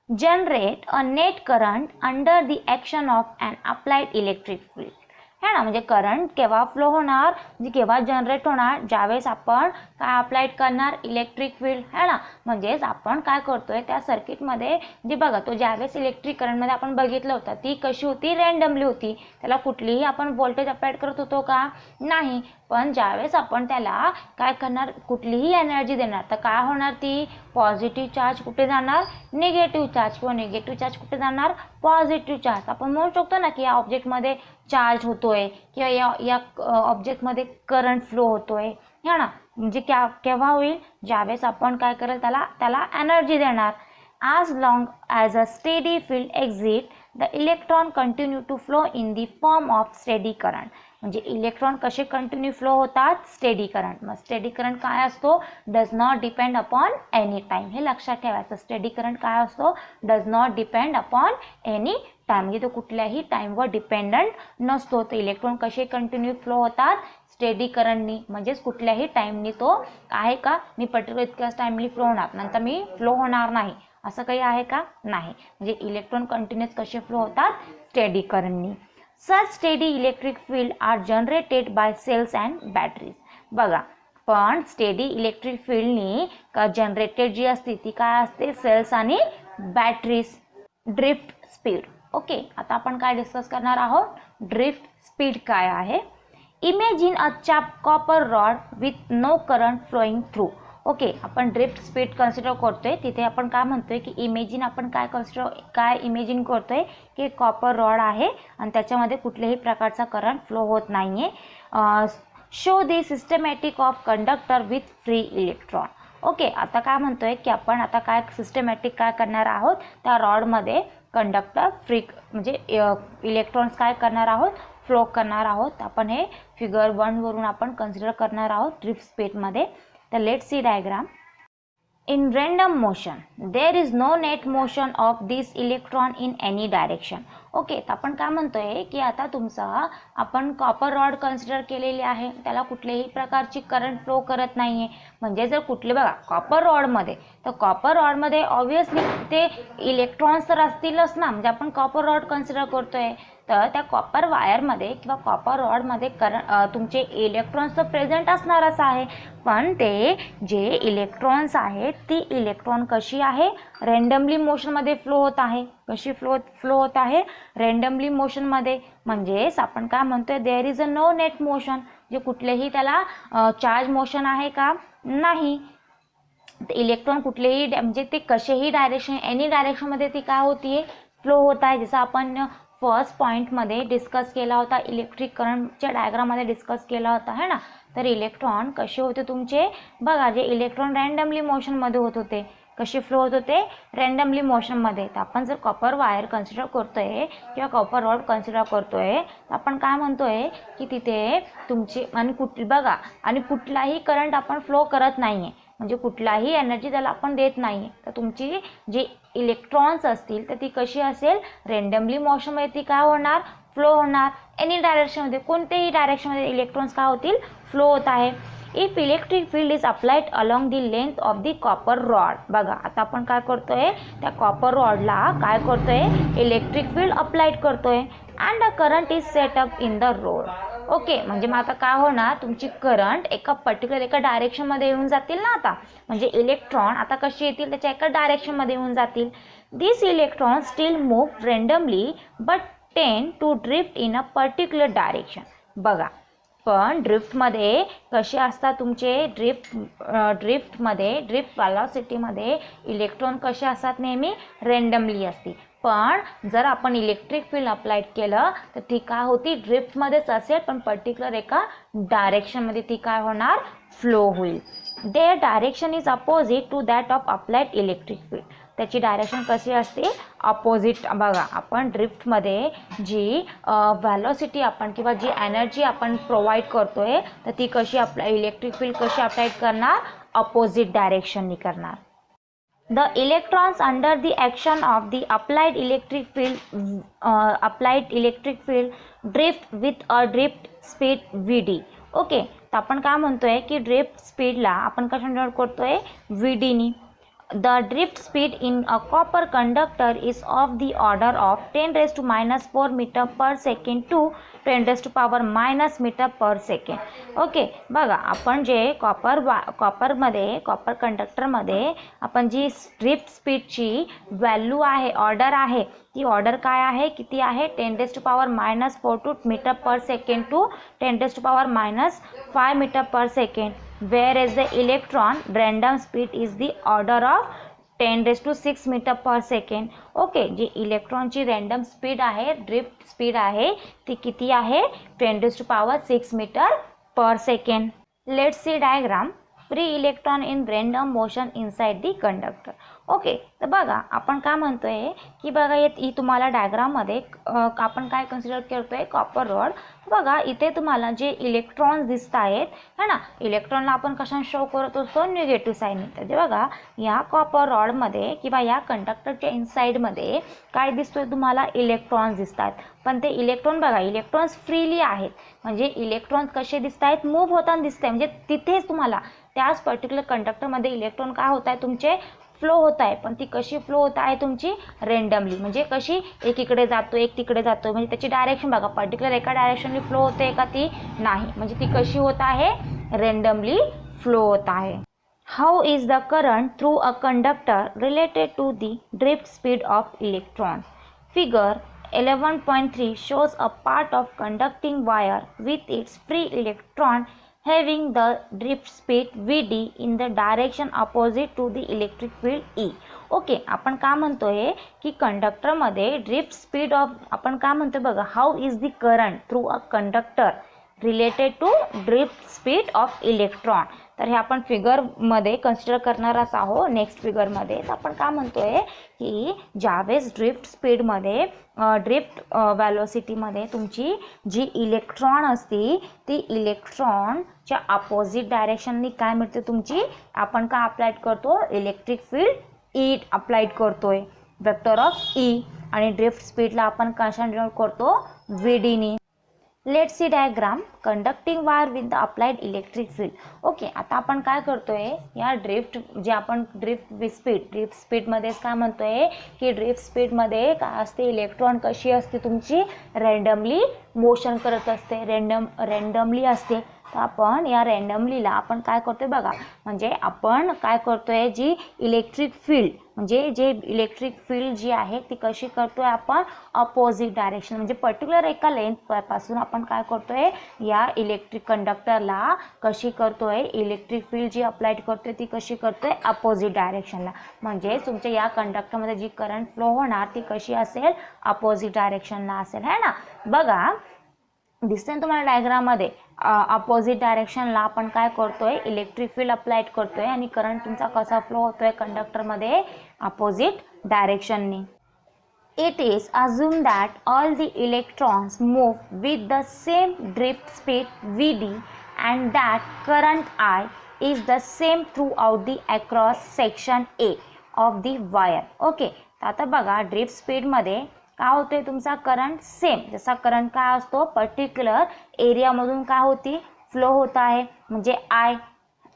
generate a net current under the action of an applied electric field है ना. म्हणजे करंट केव्हा फ्लो होणार, म्हणजे केव्हा जनरेट होणार, ज्यावेळेस आपण काय अप्लाइड करणार, इलेक्ट्रिक फील्ड है ना. म्हणजेच आपण काय करतोय त्या सर्किटमध्ये म्हणजे बघा तो ज्यावेळेस इलेक्ट्रिक करंटमध्ये आपण बघितलं होतं ती कशी होती, रँडमली होती, त्याला कुठलीही आपण व्होल्टेज अप्लाइड करत होतो का, नाही. पण ज्यावेळेस आपण त्याला काय करणार, कुठलीही एनर्जी देणार तर काय होणार, ती पॉझिटिव्ह चार्ज कुठे जाणार, निगेटिव्ह चार्ज, किंवा निगेटिव्ह चार्ज कुठे जाणार, पॉझिटिव्ह चार्ज. आपण म्हणू शकतो ना की या ऑब्जेक्टमध्ये चार्ज होतोय किंवा या ऑब्जेक्टमध्ये करंट फ्लो होतोय है ना. म्हणजे केव्हा होईल, ज्यावेळेस आपण काय करेल त्याला एनर्जी देणार. as long as a steady field exists the electron continue to flow in the form of steady current म्हणजे इलेक्ट्रॉन कसे कंटिन्यू फ्लो होतात, स्टेडी करंट. मग स्टेडी करंट काय असतो, does not depend upon any time. हे लक्षात ठेवायचं. Steady current काय असतो, does not depend upon any time, म्हणजे तो कुठल्याही टाइमवर डिपेंडंट नसतो. तर इलेक्ट्रॉन कसे कंटिन्यू फ्लो होतात, स्टेडी करंटनी, म्हणजेच कुठल्याही टाइमनी तो आहे का, मी पर्टिक्युलर इतक्याच टाइमली फ्लो होणार, नंतर मी फ्लो होणार नाही, असं काही आहे का, नाही. म्हणजे इलेक्ट्रॉन कंटिन्यूअस कसे फ्लो होतात, स्टेडी करंटनी. Such steady electric field are generated by cells and batteries. बघा, पण स्टेडी इलेक्ट्रिक फील्डनी जनरेटेड जी असते ती काय असते, सेल्स आणि बॅटरीज. Drift speed. ओके, आता आपण काय डिस्कस करणार आहोत, ड्रिफ्ट स्पीड काय आहे. Imagine a copper rod with no current flowing through. Okay, आपण ड्रिफ्ट स्पीड कन्सिडर करतोय, तिथे आपण काय म्हणतोय की इमेजिन, आपण काय इमेजिन करतोय की कॉपर रॉड आहे आणि त्याच्यामध्ये कुठल्याही प्रकारचा करंट फ्लो होत नाहीये. Show the systematic of conductor with free electron. Okay, आता काय म्हणतोय की आपण आता काय सिस्टमॅटिक काय करणार आहोत, त्या रॉडमध्ये कंडक्टर फ्री म्हणजे इलेक्ट्रॉन्स काय करणार आहोत, फ्लो करणार आहोत. आपण हे फिगर 1 वरून आपण कन्सिडर करणार आहोत ड्रिफ्ट स्पीडमध्ये. तर let's see diagram. In random motion, there is no net motion of this electron in any direction. Okay, तर आपण काय म्हणतोय की आता तुमचा आपण कॉपर रॉड कन्सिडर केलेली आहे, त्याला कुठल्याही प्रकारची करंट फ्लो करत नाहीये. म्हणजे जर कुठले, बघा, कॉपर रॉडमध्ये, तर कॉपर रॉडमध्ये ऑब्विसली ते इलेक्ट्रॉन्स तर असतीलच ना, म्हणजे आपण कॉपर रॉड कन्सिडर करतोय, तर त्या कॉपर वायरमध्ये किंवा कॉपर रॉडमध्ये तुमचे इलेक्ट्रॉन्स तर प्रेझेंट असणारच आहे. पण ते जे इलेक्ट्रॉन्स आहेत ती इलेक्ट्रॉन कशी आहे, रँडमली मोशनमध्ये फ्लो होत आहे. कशी फ्लो होत आहे, रँडमली मोशनमध्ये. म्हणजेच आपण काय म्हणतोय, there is a no net motion, जे कुठलेही त्याला चार्ज मोशन आहे का, नाही. इलेक्ट्रॉन कुठलेही म्हणजे ते कसेही डायरेक्शन, एनी डायरेक्शनमध्ये ती काय होतीये, फ्लो होत आहे. जसं आपण फर्स्ट पॉईंटमध्ये डिस्कस केला होता, इलेक्ट्रिक करंटच्या डायग्राममध्ये डिस्कस केला होता है ना. तर इलेक्ट्रॉन कसे होते तुमचे, बघा, जे इलेक्ट्रॉन रँडमली मोशनमध्ये होत होते, कसे फ्लो होत होते, रँडमली मोशनमध्ये. तर आपण जर कॉपर वायर कन्सिडर करतोय किंवा कॉपर रॉड कन्सिडर करतोय, तर आपण काय म्हणतोय की तिथे तुमची आणि बघा, आणि कुठलाही करंट आपण फ्लो करत नाहीये, म्हणजे कुठलाही एनर्जी त्याला आपण देत नाही. तर तुमची जी इलेक्ट्रॉन्स असतील तर ती कशी असेल, रँडमली मोशनमध्ये ती काय होणार, फ्लो होणार. एनी डायरेक्शनमध्ये, कोणत्याही डायरेक्शनमध्ये इलेक्ट्रॉन्स काय होतील, फ्लो होत आहे. If electric field is applied along the length of the copper rod. बघा, आता आपण काय करतोय, त्या कॉपर रॉडला काय करतोय, इलेक्ट्रिक फील्ड अप्लाइड करतोय and a current is set up in the road. Okay, म्हणजे मग आता काय होणार, तुमची करंट एका डायरेक्शनमध्ये येऊन जातील ना. आता म्हणजे इलेक्ट्रॉन आता कशी येतील, त्याच्या एका डायरेक्शनमध्ये येऊन जातील. This electron still move randomly but tend to drift in a particular direction. बघा, पण ड्रिफ्टमध्ये कसे असतात तुमचे, ड्रिफ्ट व्हेलॉसिटीमध्ये इलेक्ट्रॉन कसे असतात, नेहमी रँडमली असते. पण जर आपण इलेक्ट्रिक फील्ड अप्लाइड केलं तर ती काय होती, ड्रिफ्टमध्येच असेल, पण पर्टिक्युलर एका डायरेक्शनमध्ये ती काय होणार, फ्लो होईल. Their direction is opposite to that of applied electric field. त्याची डायरेक्शन कशी असते, अपोजिट. बघा, आपण ड्रिफ्टमध्ये जी व्हेलॉसिटी आपण किंवा जी एनर्जी आपण प्रोव्हाइड करतोय, तर ती कशी इलेक्ट्रिक फील्ड कशी अप्लाइड करणार, अपोजिट डायरेक्शननी करणार. The electrons under the action of the applied electric field drift with a drift speed Vd. Okay, तर आपण काय म्हणतोय की ड्रिफ्ट स्पीडला आपण कशा नोट करतोय, Vd नी. The drift speed in a copper conductor is of the order of 10⁻⁻⁴ meter per second to 10⁻⁻⁻ meter per second. Okay, बघा, आपण जे कॉपर कंडक्टरमध्ये आपण जी ड्रिफ्ट स्पीडची व्हॅल्यू आहे, ऑर्डर आहे, ती ऑर्डर काय आहे, किती आहे, 10⁻⁻⁴ to meter per second to 10⁻⁵ meter per second. Whereas the electron random speed is the order of 10⁶ meter per second. Okay, जी इलेक्ट्रॉनची रँडम स्पीड आहे, ड्रिफ्ट स्पीड आहे, ती किती आहे, 10⁶ meter per second. Let's see diagram. Free electron in random motion inside the conductor. Okay, तर बघा आपण काय म्हणतोय की बघा ही तुम्हाला डायग्राममध्ये आपण काय कन्सिडर करतोय, कॉपर रॉड. बघा इथे तुम्हाला जे इलेक्ट्रॉन्स दिसत आहेत है ना, इलेक्ट्रॉनला आपण कशाने शो करत असतो, निगेटिव्ह साईनने. तर बघा या कॉपर रॉडमध्ये किंवा या कंडक्टरच्या इनसाईडमध्ये काय दिसतोय तुम्हाला, इलेक्ट्रॉन्स दिसत आहेत. पण ते इलेक्ट्रॉन बघा, इलेक्ट्रॉन्स फ्रीली आहेत, म्हणजे इलेक्ट्रॉन्स कसे दिसत आहेत, मूव्ह होताना दिसत आहे. म्हणजे तिथेच तुम्हाला त्याच पर्टिक्युलर कंडक्टरमध्ये इलेक्ट्रॉन काय होत आहे तुमचे, फ्लो होत आहे. पण ती कशी फ्लो होत आहे तुमची, रेंडमली. म्हणजे कशी, एक इकडे जातो एक तिकडे जातो, म्हणजे त्याची डायरेक्शन बघा, पर्टिक्युलर एका डायरेक्शनली फ्लो होते का ती नाही, म्हणजे ती कशी होत आहे, रेंडमली फ्लो होत आहे. How is the current through a conductor related to the drift speed of electron. Figure 11.3 shows a part of conducting wire with its free electron having the drift speed Vd in the direction opposite to the electric field E. Okay, आपण काय म्हणतोय की कंडक्टरमध्ये drift speed of, आपण काय म्हणतोय बघा, how is the current through a conductor related to drift speed of electron. तर हे आपण फिगरमध्ये कन्सिडर करणारच आहोत नेक्स्ट फिगरमध्ये. तर आपण काय म्हणतोय की ज्यावेळेस ड्रिफ्ट स्पीडमध्ये ड्रिफ्ट व्हॅलोसिटीमध्ये तुमची जी इलेक्ट्रॉन असते ती इलेक्ट्रॉनच्या अपोजिट डायरेक्शननी काय मिळते तुमची, आपण काय अप्लाइड करतो, इलेक्ट्रिक फील्ड ई अप्लाइड करतोय, वेक्टर ऑफ ई. आणि ड्रिफ्ट स्पीडला आपण कशा डिनोट करतो, व्हीडीनी. Let's see diagram conducting wire with the applied electric field. Okay, आता आपण काय करतोय, या ड्रिफ्ट जे आपण ड्रिफ्ट स्पीडमध्येच काय म्हणतोय की ड्रिफ्ट स्पीडमध्ये काय असते, इलेक्ट्रॉन कशी असते तुमची, रँडमली मोशन करत असते, रँडमली असते. तर आपण या रँडमलीला आपण काय करतोय बघा, म्हणजे आपण काय करतोय, जी इलेक्ट्रिक फील्ड म्हणजे जे इलेक्ट्रिक फील्ड जी आहे ती कशी करतोय आपण, अपोजिट डायरेक्शन. म्हणजे पर्टिक्युलर एका लेंथ पासून आपण काय करतोय, या इलेक्ट्रिक कंडक्टरला कशी करतोय, इलेक्ट्रिक फील्ड जी अप्लाइड करतोय ती कशी करतोय, अपोजिट डायरेक्शनला. म्हणजे तुमच्या या कंडक्टरमध्ये जी करंट फ्लो होणार ती कशी असेल, अपोजिट डायरेक्शनला असेल, है ना. बघा दिसतंय तुम्हाला डायग्राममध्ये, अपोजिट डायरेक्शनला आपण काय करतोय, इलेक्ट्रिक फील्ड अप्लाइड करतोय आणि करंट तुमचा कसा फ्लो होतोय कंडक्टरमध्ये, opposite डायरेक्शननी. It is assumed that all the electrons move with the same drift speed Vd and that current I is the same throughout the across section A of the wire. Okay, आता बघा drift स्पीडमध्ये काय होतोय, तुमचा current same, जसा current काय असतो particular एरियामधून काय होती, फ्लो होत आहे. म्हणजे आय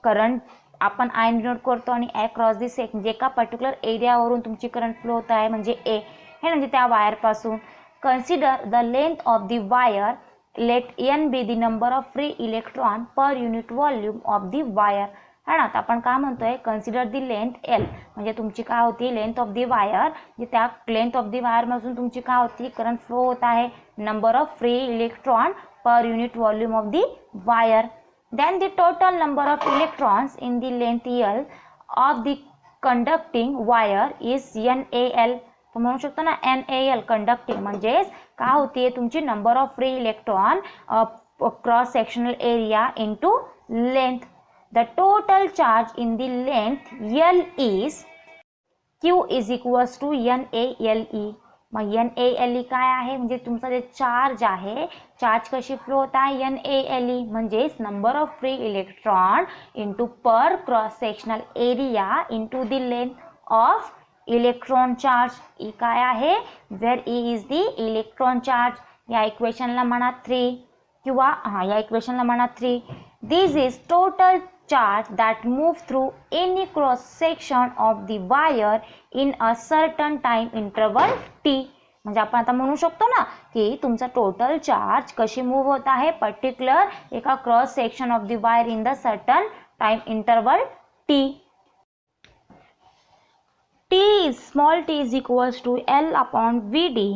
करंट आपण आय डिनोट करतो आणि अक्रॉस दी सेक्शन, जे एका पर्टिक्युलर एरियावरून तुमची करंट फ्लो होत आहे म्हणजे ए हे, म्हणजे त्या वायरपासून. Consider the length of the wire, let N be the number of free electron per unit volume of the wire, है ना. तर आपण काय म्हणतोय, कन्सिडर द लेंथ एल, म्हणजे तुमची काय होती, लेंथ ऑफ द वायर, म्हणजे त्या लेंथ ऑफ द वायरमधून तुमची काय होती, करंट फ्लो होत आहे, number of free electron per unit volume of the wire. Then the total number of electrons in the length L of the conducting wire is NaL. तर म्हणू शकतो ना NaL conducting, म्हणजेच काय होती तुमची number of free electron cross sectional area into length. The total charge in the length L is Q is equals to NaLe. मग NaLe काय आहे, म्हणजे तुमचा जे चार्ज आहे, चार्ज कशी फ्लो होत आहे, NaLe म्हणजेच number of free electron into per cross sectional area into the length of electron charge. E काय आहे, where E is the electron charge. या इक्वेशनला म्हणा 3 किंवा या इक्वेशनला म्हणा 3. This is total charge that move through any cross section of the wire in a certain time interval t. म्हणजे आपण आता म्हणू शकतो ना की तुमचा टोटल चार्ज कशी मूव्ह होत आहे पर्टिक्युलर एका cross section of the wire in the certain time interval t. Small t is equals to L upon Vd.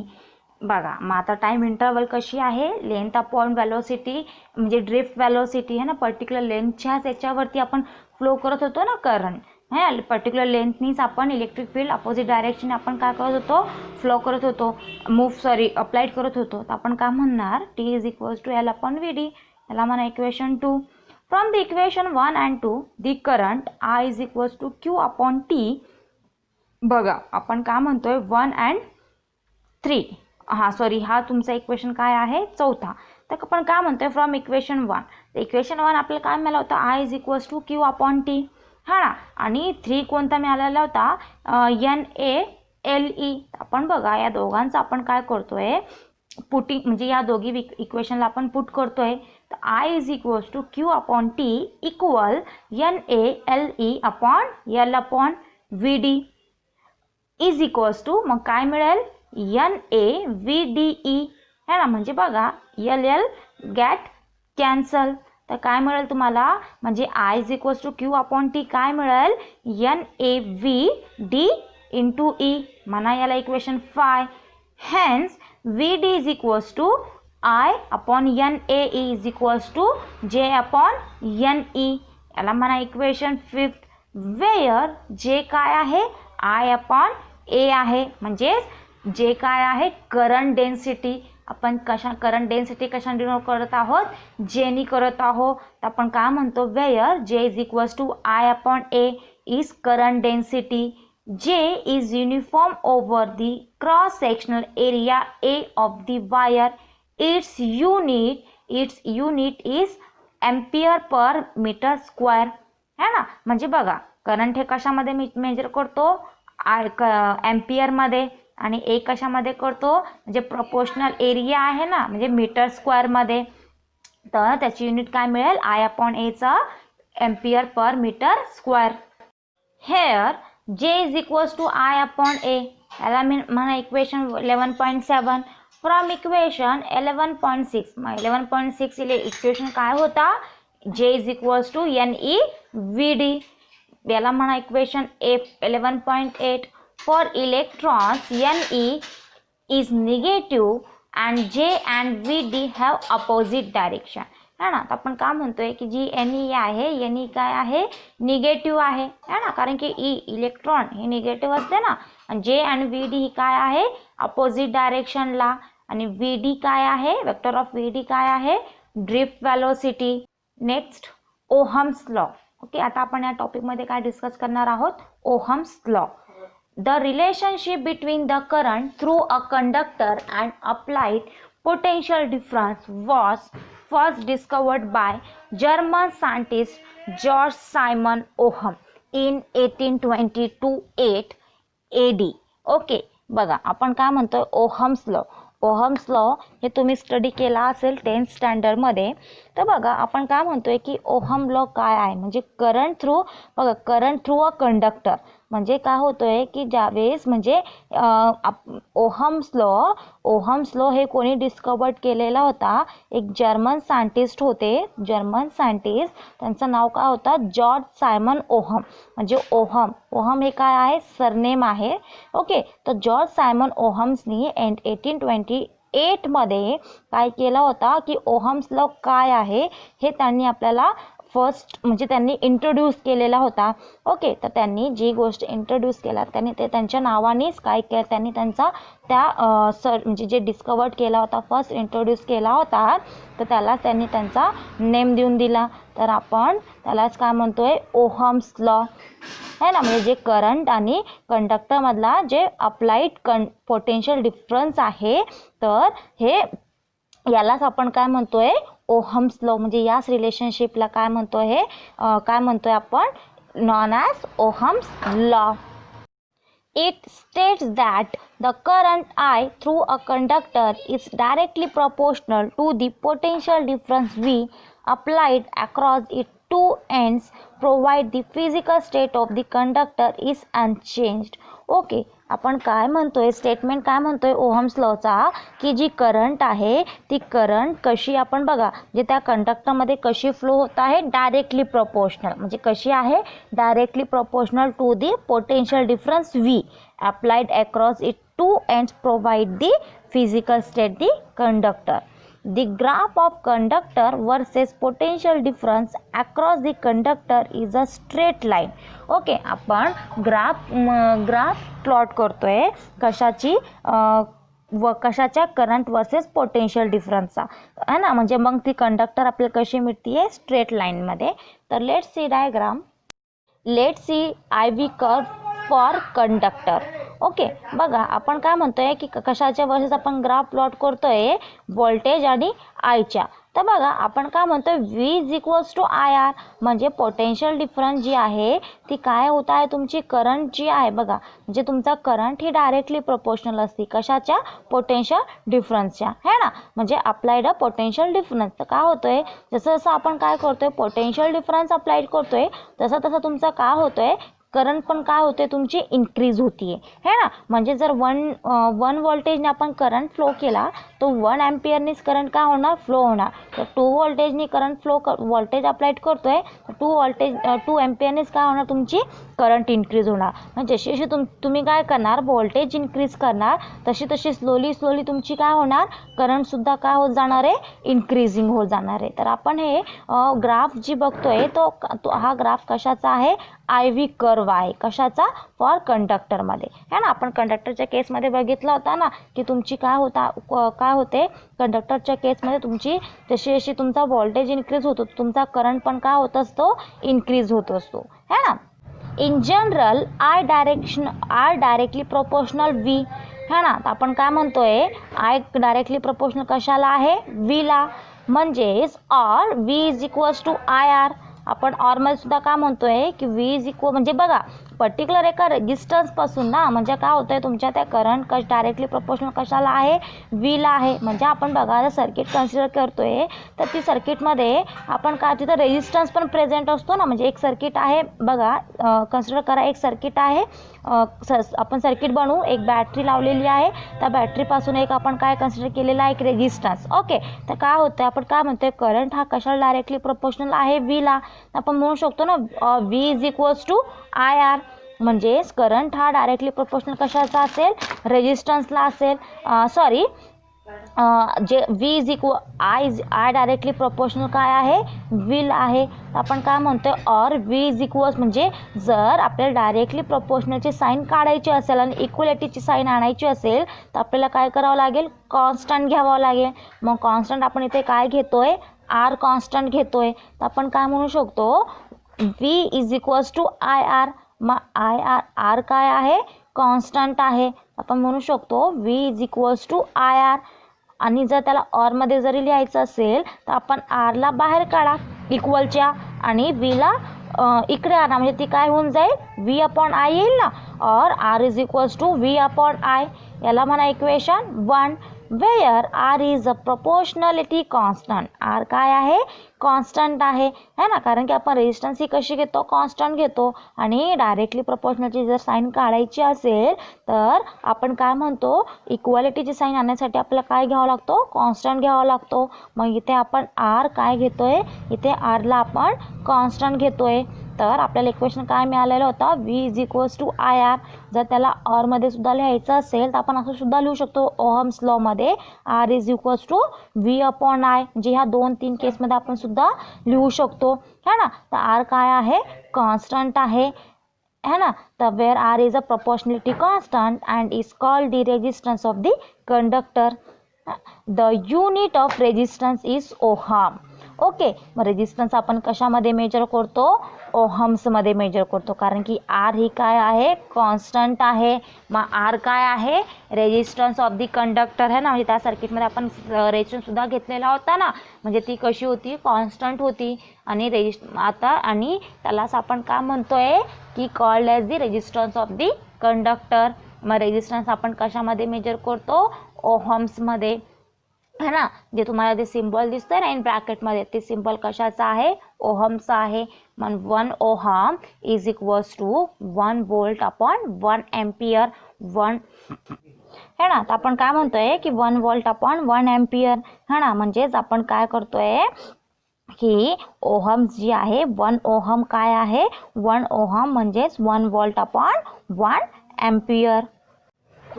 बघा मग आता टाइम इंटरवल कशी आहे, लेंथ अपॉन व्हॅलोसिटी, म्हणजे ड्रिफ्ट व्हॅलोसिटी आहे ना, पर्टिक्युलर लेंथच्या त्याच्यावरती आपण फ्लो करत होतो ना करंट, है पर्टिक्युलर लेंथनीच आपण इलेक्ट्रिक फील्ड अपोजिट डायरेक्शन आपण काय करत होतो, फ्लो करत होतो, अप्लाइड करत होतो. तर आपण काय म्हणणार, t is equals to L upon Vd. याला म्हणा equation 2. From the equation 1 and 2 the current I is equals to Q upon T बघा आपण काय म्हणतोय 1 and 3. हा तुमचा इक्वेशन काय आहे चौथा. तर आपण काय म्हणतोय फ्रॉम इक्वेशन 1. तर इक्वेशन 1 आपल्याला काय मिळालं होतं I is equals to Q upon T हा ना. आणि 3 कोणता मिळालेला होता NaLe. आपण बघा या दोघांचं आपण काय करतोय पुटिंग म्हणजे या दोघी इक्वेशनला आपण पुट करतोय. तर I is equals to Q upon T equal NaLe upon L upon Vd is equals to मग काय मिळेल NaVdE है ना. म्हणजे बघा LL गेट कॅन्सल. तर काय मिळेल तुम्हाला म्हणजे I is equals to Q upon T काय मिळेल NaVd इंटू E म्हणा याला equation 5. Hence Vd is equals to I upon NaE is equals to J upon NE याला म्हणा इक्वेशन 5. वेअर J काय आहे I अपॉन A आहे. म्हणजे जे काय आहे करंट डेन्सिटी. आपण करंट डेन्सिटी कशा डिनोट करत आहोत जेनी करत आहोत. तर आपण काय म्हणतो where J is equals to I upon A is current density. J is uniform over the cross sectional area A of the wire. Its unit is ampere per meter square है ना. म्हणजे बघा करंट हे कशामध्ये major करतो ampere मध्ये आणि ए कशामध्ये करतो म्हणजे प्रोपोर्शनल एरिया आहे ना म्हणजे मीटर स्क्वेअर मध्ये. तर त्याची युनिट काय मिळेल I अपॉन A चा ampere per meter square. Here J is equals to I upon A याला म्हणा इक्वेशन 11.7. फ्रॉम इक्वेशन 11.6 मग 11.6 इक्वेशन काय होता J is equals to NeVd याला म्हणा equation 11.8. For electrons Ne is negative and J and Vd have opposite direction है ना. तर आपण काय म्हणतोय की जी Ne आहे Ne काय आहे निगेटिव्ह आहे है ना. कारण की इलेक्ट्रॉन हे निगेटिव्ह असते ना. आणि J आणि Vd ही काय आहे अपोजिट डायरेक्शनला. आणि Vd काय आहे वेक्टर ऑफ Vd काय आहे drift velocity. Next Ohm's law. Okay आता आपण या टॉपिकमध्ये काय डिस्कस करणार आहोत Ohm's law. The relationship between the current through a conductor and applied potential difference was first discovered by German scientist Georg Simon Ohm in 1822 AD. Okay बघा आपण काय म्हणतोय ओहम्स लॉ. ओहम्स लॉ हे तुम्ही study केला असेल 10th स्टँडर्डमध्ये. तर बघा आपण काय म्हणतोय की ओहम लॉ काय आहे म्हणजे करंट थ्रू अ कंडक्टर. म्हणजे काय होतोय की ज्यावेळेस म्हणजे ओहम्स लॉ हे कोणी डिस्कवर्ड केलेला होता एक जर्मन सायंटिस्ट होते. त्यांचं नाव काय होतं जॉर्ज सायमन ओहम. म्हणजे ओहम हे काय आहे सरनेम आहे. ओके तर जॉर्ज सायमन ओहम्सनी 1828 मध्ये काय केलं होता की ओहम्स लॉ काय आहे हे त्यांनी आपल्याला फर्स्ट म्हणजे त्यांनी इंट्रोड्यूस केलेला होता. ओके तर त्यांनी जी गोष्ट इंट्रोड्यूस केला त्यांनी ते त्यांच्या नावानेच काय केलं त्यांनी त्यांचा त्या म्हणजे जे डिस्कवर्ड केला होता फर्स्ट इंट्रोड्यूस केला होता तर त्याला त्यांनी त्यांचा नेम देऊन दिला. तर आपण त्यालाच काय म्हणतोय ओहम्स लॉ है ना. म्हणजे जे करंट आणि कंडक्टरमधला जे अप्लाइड पोटेन्शियल डिफरन्स आहे तर हे यालाच आपण काय म्हणतोय ओहम्स लॉ. म्हणजे याच रिलेशनशिपला काय म्हणतोय आपण known as Ohm's law. It states that the current I through a conductor is directly proportional to the potential difference V applied across its two ends provide the physical state of the conductor is unchanged. Okay आपण काय म्हणतोय statement काय म्हणतोय ohms लॉचा की जी current आहे ती current कशी आपण बघा जे त्या कंडक्टरमध्ये कशी फ्लो होत आहे डायरेक्टली प्रोपोर्शनल. म्हणजे कशी आहे directly proportional to the potential difference V applied across its two ends provide the physical state the conductor. The graph of conductor versus potential difference across the conductor is a straight line. Okay आपण graph plot करतोय कशाची कशाच्या current versus potential डिफरन्सचा है ना. म्हणजे मग ती conductor आपल्याला कशी मिळते स्ट्रेट लाईनमध्ये. तर let's see diagram. Let's see IV curve for conductor. Okay, बघा आपण काय म्हणतोय की कशाच्या वर्सेस आपण ग्राफ प्लॉट करतोय, व्होल्टेज आणि आयच्या. तर बघा आपण काय म्हणतोय V is equals to IR, म्हणजे पोटेन्शियल डिफरन्स जी आहे ती काय होत आहे, तुमची करंट जी आहे बघा, म्हणजे तुमचा करंट ही डायरेक्टली प्रोपोर्शनल असते कशाच्या, पोटेन्शियल डिफरन्सच्या, है ना. म्हणजे अप्लाइड अ पोटेन्शियल डिफरन्स. तर काय होतोय, जसं जसं आपण काय करतोय पोटेन्शियल डिफरन्स अप्लाइड करतोय तसं तसं तुमचं काय होतोय, करंट पण काय होते, तुमची इन्क्रीज होतीये, है ना. म्हणजे जर वन व्होल्टेजने आपण करंट फ्लो केला तो 1 एम्पियरनीच करंट काय होणार, फ्लो होणार. तर 2 व्होल्टेजनी करंट फ्लो व्होल्टेज अप्लाइड करतोय, 2 एम्पियरनीच काय होणार, तुमची करंट इन्क्रीज होणार. म्हणजे जशी जशी तुम्ही काय करणार, व्होल्टेज इन्क्रीज करणार तशी तशी स्लोली तुमची काय होणार, करंटसुद्धा काय होत जाणार आहे, इन्क्रीजिंग होत जाणार आहे. तर आपण हे ग्राफ जी बघतोय तो हा ग्राफ कशाचा आहे, IV कर्व आहे. कशाचा, फॉर कंडक्टरमध्ये, है ना. आपण कंडक्टरच्या केसमध्ये बघितला होता ना की तुमची काय होते कंडक्टरच्या केसमध्ये तुमची जशी जशी तुमचा व्होल्टेज इन्क्रीज होतो तुमचा करंट पण काय होत असतो, इन्क्रीज होत असतो, है ना. In general I directly proportional V, है ना. आपण काय म्हणतोय, I डायरेक्टली प्रोपोर्शनल कशाला आहे, V ला. म्हणजेच or V is equals to IR. आपण ऑरमध्ये सुद्धा काय म्हणतोय की V इज इक्वल, म्हणजे बघा पर्टिक्युलर एका रेजिस्टन्सपासून ना, म्हणजे काय होतंय तुमच्या त्या करंट डायरेक्टली प्रोपोर्शनल कशाला आहे, V ला आहे. म्हणजे आपण बघा सर्किट कन्सिडर करतोय तर ती सर्किटमध्ये आपण काय, तिथं रेजिस्टन्स पण प्रेझेंट असतो ना. म्हणजे एक सर्किट आहे बघा, कन्सिडर करा एक सर्किट आहे, आपण सर्किट बनवू, एक बॅटरी लावलेली आहे, त्या बॅटरीपासून एक आपण काय कन्सिडर केलेला आहे, एक रेजिस्टन्स. ओके, तर काय होतं, आपण काय म्हणतोय करंट हा कशाला डायरेक्टली प्रोपोर्शनल आहे, V ला. आपण म्हणू शकतो ना V is equals to IR. म्हणजेच करंट हा डायरेक्टली प्रोपोर्शनल कशाचा असेल, रेजिस्टन्सला असेल. सॉरी, जे V is equal I directly proportional काय आहे, V ला आहे. आपण काय म्हणतोय, और V इज इक्वल्स, म्हणजे जर आपल्याला डायरेक्टली प्रोपोर्शनलची साईन काढायची असेल आणि इक्वलिटीची साईन आणायची असेल तर आपल्याला काय करावं लागेल, कॉन्स्टंट घ्यावं लागेल. मग कॉन्स्टंट आपण इथे काय घेतोय, R कॉन्स्टंट घेतोय. तर आपण काय म्हणू शकतो, V is equals to IR. मग R काय आहे, कॉन्स्टंट आहे. आपण म्हणू शकतो V is equals to IR. आणि जर त्याला ऑरमध्ये जरी लिहायचं असेल तर आपण आरला बाहेर काढा इक्वलच्या आणि व्हीला इकडे आणा, म्हणजे ती काय होऊन जाईल, V अपॉन I येईल ना. और R is equals to V upon I. याला म्हणा equation 1, where R is a proportionality constant. R काय आहे, कॉन्स्टंट आहे, है ना. कारण की आपण रेजिस्टन्स ही कशी घेतो, कॉन्स्टंट घेतो. आणि डायरेक्टली प्रोपोर्शनलची जर साईन काढायची असेल तर आपण काय म्हणतो, इक्वालिटीची साईन आणण्यासाठी आपल्याला काय घ्यावं लागतो, कॉन्स्टंट घ्यावा लागतो. मग इथे आपण R काय घेतोय, इथे Rला आपण कॉन्स्टंट घेतोय. तर आपल्याला इक्वेशन काय मिळालेलं होतं, V is equals to IR. जर त्याला ऑरमध्ये सुद्धा लिहायचं असेल तर आपण असं सुद्धा लिहू शकतो ओहम्स लॉमध्ये, R is equals to V upon I. म्हणजे ह्या 2-3 केसमध्ये आपण सुद्धा लिहू शकतो, है ना. तर R काय आहे, कॉन्स्टंट आहे, है ना. तर where R is a proportionality constant and is called the resistance of the conductor. The unit of resistance is ohm. Okay, मग रेजिस्टन्स आपण कशामध्ये मेजर करतो, ओहम्समध्ये मेजर करतो. कारण की R ही काय आहे, कॉन्स्टंट आहे. मग R काय आहे, रेजिस्टन्स ऑफ द कंडक्टर, है ना. म्हणजे त्या सर्किटमध्ये आपण रेजिस्टन्ससुद्धा घेतलेला होता ना, म्हणजे ती कशी होती, कॉन्स्टंट होती. आणि आणि त्यालाच आपण काय म्हणतोय की called as the resistance of the conductor. मग रेजिस्टन्स आपण कशामध्ये मेजर करतो, ओहम्समध्ये, है ना. जे तुम्हाला जे सिम्बॉल दिसतोय ना इन ब्रॅकेटमध्ये, ते सिम्बॉल कशाचा आहे, ओहमचा आहे. मग 1 ohm is equals to 1 volt upon 1 ampere. है ना. तर आपण काय म्हणतोय की 1 वोल्ट अपॉन 1 एम्पियर, है ना. म्हणजेच आपण काय करतोय की ओहम्स जी आहे, 1 ओहम काय आहे, 1 ओहम म्हणजेच 1 volt upon 1 ampere.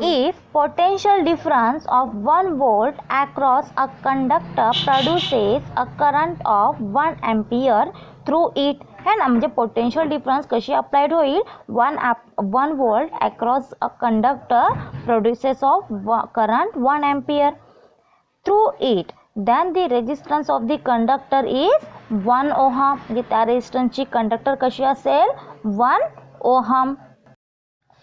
If potential difference of 1 volt across a conductor produces a current of 1 ampere through it, है ना. म्हणजे पोटेन्शियल डिफरन्स कशी अप्लाइड होईल, 1 volt across a conductor produces of current 1 ampere through it, then the resistance of the conductor is 1 ohm. म्हणजे त्या रेजिस्टन्सची conductor कशी असेल, 1 ohm.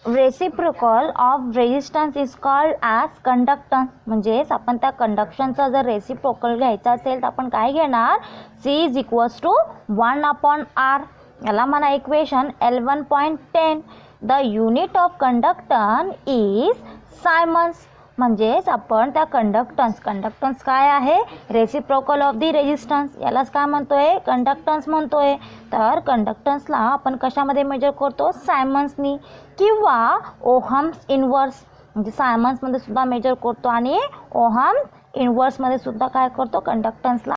Reciprocal of resistance is called as conductance. म्हणजेच आपण त्या कंडक्शनचा जर रेसिप्रोकल घ्यायचा असेल तर आपण काय घेणार, C is equals to 1/r. याला म्हणा equation L1.10. The unit of conductance is siemens. म्हणजेच आपण त्या कंडक्टन्स काय आहे, रेसिप्रोकल ऑफ दी रेजिस्टन्स, यालाच काय म्हणतोय, कंडक्टन्स म्हणतोय. तर कंडक्टन्सला आपण कशामध्ये मेजर करतो, सायमन्सनी किंवा ओहम्स इन्व्हर्स. म्हणजे सायमन्समध्ये सुद्धा मेजर करतो आणि ओहम्स इन्व्हर्समध्ये सुद्धा काय करतो, कंडक्टन्सला